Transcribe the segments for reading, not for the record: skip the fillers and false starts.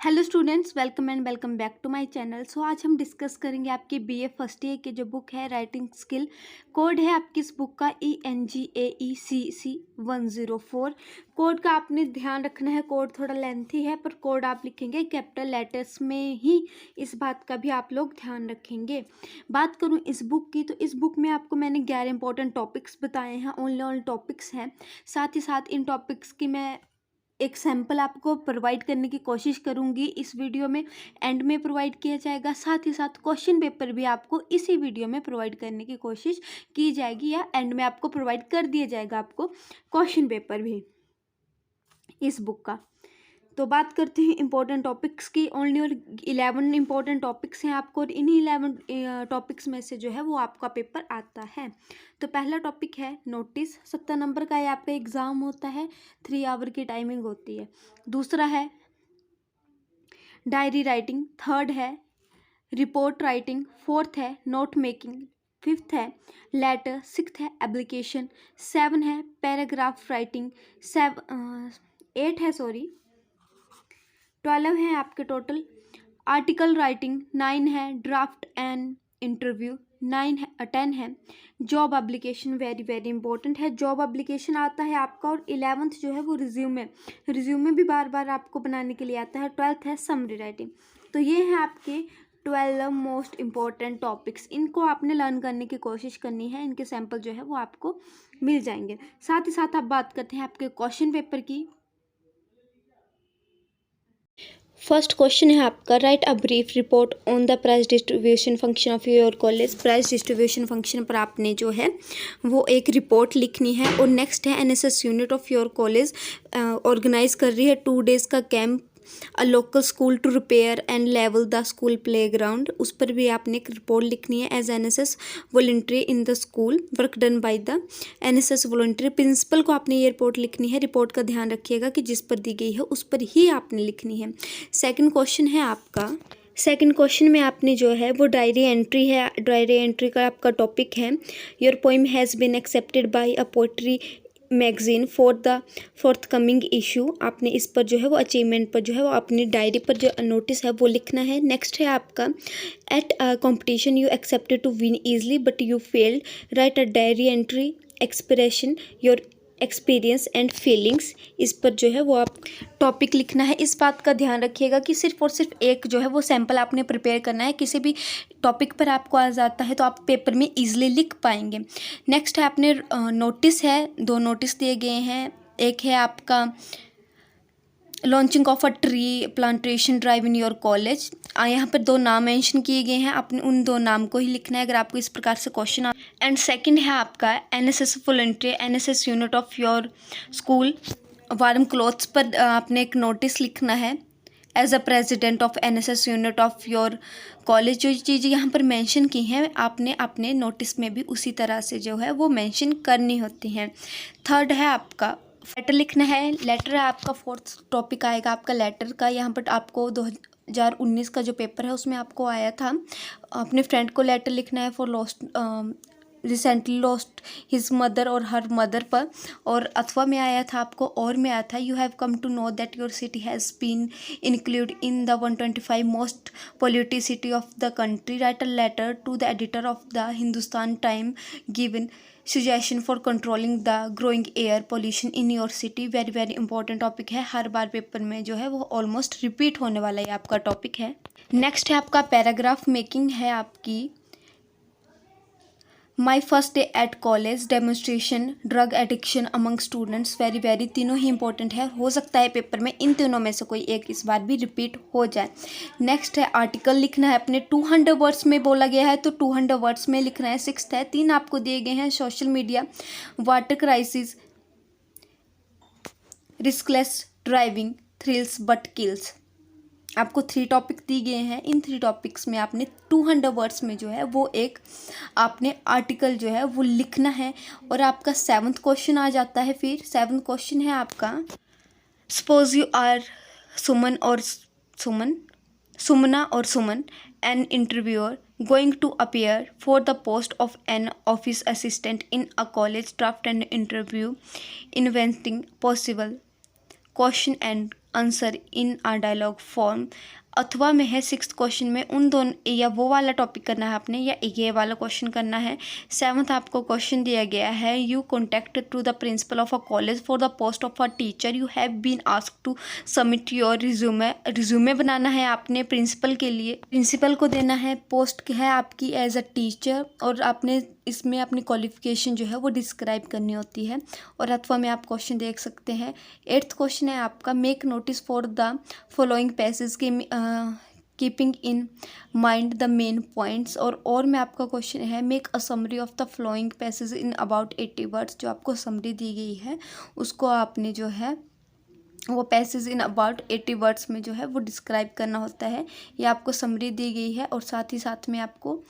Hello students, welcome and welcome back to my channel. So आज हम discuss करेंगे आपकी बीए फर्स्ट ईयर की जो बुक है राइटिंग स्किल। कोड है आपकी इस बुक का ENGAECC104। कोड का आपने ध्यान रखना है, कोड थोड़ा लेंथी है पर कोड आप लिखेंगे कैपिटल लेटर्स में ही, इस बात का भी आप लोग ध्यान रखेंगे। बात करूं इस बुक की, तो इस बुक में आपको मैंने 11 इंपॉर्टेंट टॉपिक्स बताए हैं, ऑल टॉपिक्स हैं। साथ ही साथ इन टॉपिक्स की मैं एक सैम्पल आपको प्रोवाइड करने की कोशिश करूंगी इस वीडियो में, एंड में प्रोवाइड किया जाएगा। साथ ही साथ क्वेश्चन पेपर भी आपको इसी वीडियो में प्रोवाइड करने की कोशिश की जाएगी, या एंड में आपको प्रोवाइड कर दिया जाएगा आपको क्वेश्चन पेपर भी इस बुक का। तो बात करते हैं इंपॉर्टेंट टॉपिक्स की। ओनली और 11 इंपॉर्टेंट टॉपिक्स हैं आपको, और इन्हीं 11 टॉपिक्स में से जो है वो आपका पेपर आता है। तो पहला टॉपिक है नोटिस। 70 नंबर का ये आपका एग्ज़ाम होता है, 3 आवर की टाइमिंग होती है। दूसरा है डायरी राइटिंग, थर्ड है रिपोर्ट राइटिंग, फोर्थ है नोट मेकिंग, फिफ्थ है लेटर, सिक्स्थ है एप्लीकेशन, 7 है पैराग्राफ राइटिंग, 8 है 12 है आपके टोटल आर्टिकल राइटिंग, 9 है ड्राफ्ट एंड इंटरव्यू, 10 है job application. Very very important है, जॉब एप्लीकेशन आता है आपका। और 11th जो है वो रिज्यूमे भी बार बार आपको बनाने के लिए आता है। 12th है समरी राइटिंग। तो ये है आपके 12 मोस्ट इम्पॉर्टेंट टॉपिक्स। इनको आपने लर्न करने की कोशिश करनी है, इनके सैम्पल जो है वो आपको मिल जाएंगे। साथ ही साथ आप बात करते हैं आपके क्वेश्चन पेपर की। फर्स्ट क्वेश्चन है आपका, right a brief report on the price distribution function of your college. Price distribution function पर आपने जो है वो एक रिपोर्ट लिखनी है। और नेक्स्ट है NSS unit of your college organize कर रही है 2 days का camp a local school to repair and level the school playground. उस पर भी आपने एक रिपोर्ट लिखनी है। As NSS voluntary in the school work done by the NSS voluntary. Principal को आपने ये रिपोर्ट लिखनी है। रिपोर्ट का ध्यान रखिएगा कि जिस पर दी गई है उस पर ही आपने लिखनी है। सेकंड क्वेश्चन है आपका, सेकंड क्वेश्चन में आपने जो है वो डायरी एंट्री है। डायरी एंट्री का आपका टॉपिक है your poem has been accepted by a poetry magazine for the forthcoming issue. आपने इस पर जो है वो अचीवमेंट पर जो है वो अपनी डायरी पर जो नोटिस है वो लिखना है। नेक्स्ट है आपका, at a competition you accepted to win easily but you failed. Write a diary entry expression your experience and feelings. इस पर जो है वो आप टॉपिक लिखना है। इस बात का ध्यान रखिएगा कि सिर्फ और सिर्फ एक जो है वो सैम्पल आपने प्रिपेयर करना है। किसी भी टॉपिक पर आपको आ जाता है तो आप पेपर में ईजिली लिख पाएंगे। नेक्स्ट है आपने नोटिस है, 2 नोटिस दिए गए हैं। एक है आपका launching of a tree plantation drive in your college. यहाँ पर 2 नाम मेंशन किए गए हैं, आपने उन 2 नाम को ही लिखना है अगर आपको इस प्रकार से क्वेश्चन आ। एंड सेकंड है आपका NSS voluntary NSS unit of your school warm clothes पर आपने एक नोटिस लिखना है। As a president of NSS unit of your college, जो चीज़ें यहाँ पर मेंशन की हैं आपने अपने नोटिस में भी उसी तरह से जो है वो मेंशन करनी होती हैं। थर्ड है आपका लेटर लिखना है। लेटर है आपका, फोर्थ टॉपिक आएगा आपका लेटर का। यहाँ पर आपको 2019 का जो पेपर है उसमें आपको आया था अपने फ्रेंड को लेटर लिखना है for lost recently lost his mother और हर मदर पर। और अथवा में आया था आपको, और में आया था you have come to know that your city has been include in the 125 most polluted city of the country. Write a letter to the editor of the Hindustan time given suggestion for controlling the growing air pollution in your city. Very very important topic है, हर बार paper में जो है वो almost repeat होने वाला ये आपका टॉपिक है। नेक्स्ट है आपका पैराग्राफ मेकिंग है आपकी। My first day at college demonstration drug addiction among students. Very very तीनों ही इंपॉर्टेंट है, हो सकता है पेपर में इन तीनों में से कोई एक इस बार भी रिपीट हो जाए। नेक्स्ट है आर्टिकल लिखना है अपने, 200 वर्ड्स में बोला गया है तो 200 वर्ड्स में लिखना है। सिक्स्थ है, 3 आपको दिए गए हैं, social media, water crisis, riskless driving, thrills but kills. आपको 3 टॉपिक दिए गए हैं। इन 3 टॉपिक्स में आपने 200 वर्ड्स में जो है वो एक आपने आर्टिकल जो है वो लिखना है। और आपका 7th क्वेश्चन आ जाता है। फिर 7th क्वेश्चन है आपका, सपोज यू आर सुमना और Suman an interviewer going to appear for the post of an office assistant in a college draft and interview inventing possible question and answer in a dialogue form. अथवा में है 6th question में उन दोनों या वो वाला टॉपिक करना है आपने या ये वाला क्वेश्चन करना है। 7th आपको क्वेश्चन दिया गया है, you contact to the principal of a college for the post of a teacher, you have been asked to submit your resume. Resume बनाना है आपने प्रिंसिपल के लिए, प्रिंसिपल को देना है, पोस्ट है आपकी एज अ टीचर, और आपने इसमें अपनी क्वालिफिकेशन जो है वो डिस्क्राइब करनी होती है। और अथवा में आप क्वेश्चन देख सकते हैं। 8th क्वेश्चन है आपका, make notice for the following passage के keeping in mind the main points. और में आपका क्वेश्चन है, make a summary of the following passage in about 80 words. जो आपको समरी दी गई है उसको आपने जो है वो पैसेज इन अबाउट 80 वर्ड्स में जो है वो डिस्क्राइब करना होता है। ये आपको समरी दी गई है और साथ ही साथ में आपको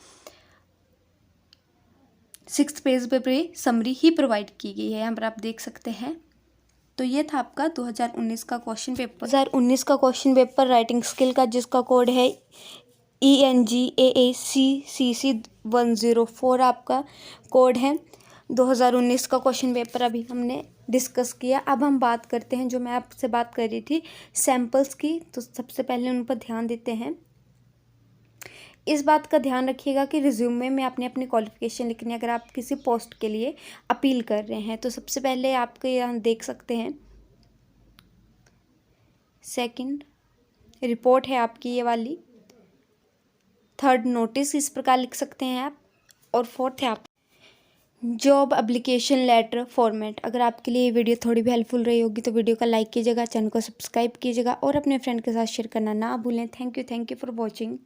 6th पेज पे भी समरी ही प्रोवाइड की गई है, यहाँ पर आप देख सकते हैं। तो ये था आपका 2019 का क्वेश्चन पेपर। 2019 का क्वेश्चन पेपर राइटिंग स्किल का, जिसका कोड है ENGAACCC 104 आपका कोड है। 2019 का क्वेश्चन पेपर अभी हमने डिस्कस किया। अब हम बात करते हैं, जो मैं आपसे बात कर रही थी सैम्पल्स की, तो सबसे पहले उन पर ध्यान देते हैं। इस बात का ध्यान रखिएगा कि रिज्यूमे में आपने अपनी क्वालिफिकेशन लिखनी है। अगर आप किसी पोस्ट के लिए अपील कर रहे हैं तो सबसे पहले आपके यहाँ देख सकते हैं, सेकंड रिपोर्ट है आपकी ये वाली, 3rd नोटिस इस प्रकार लिख सकते हैं आप, और 4th है आप जॉब एप्लीकेशन लेटर फॉर्मेट। अगर आपके लिए ये वीडियो थोड़ी भी हेल्पफुल रही होगी तो वीडियो का लाइक कीजिएगा, चैनल को सब्सक्राइब कीजिएगा और अपने फ्रेंड के साथ शेयर करना ना भूलें। Thank you for watching.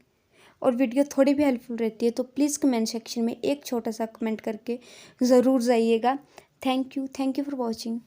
और वीडियो थोड़ी भी हेल्पफुल रहती है तो प्लीज़ कमेंट सेक्शन में एक छोटा सा कमेंट करके ज़रूर जाइएगा। Thank you for watching.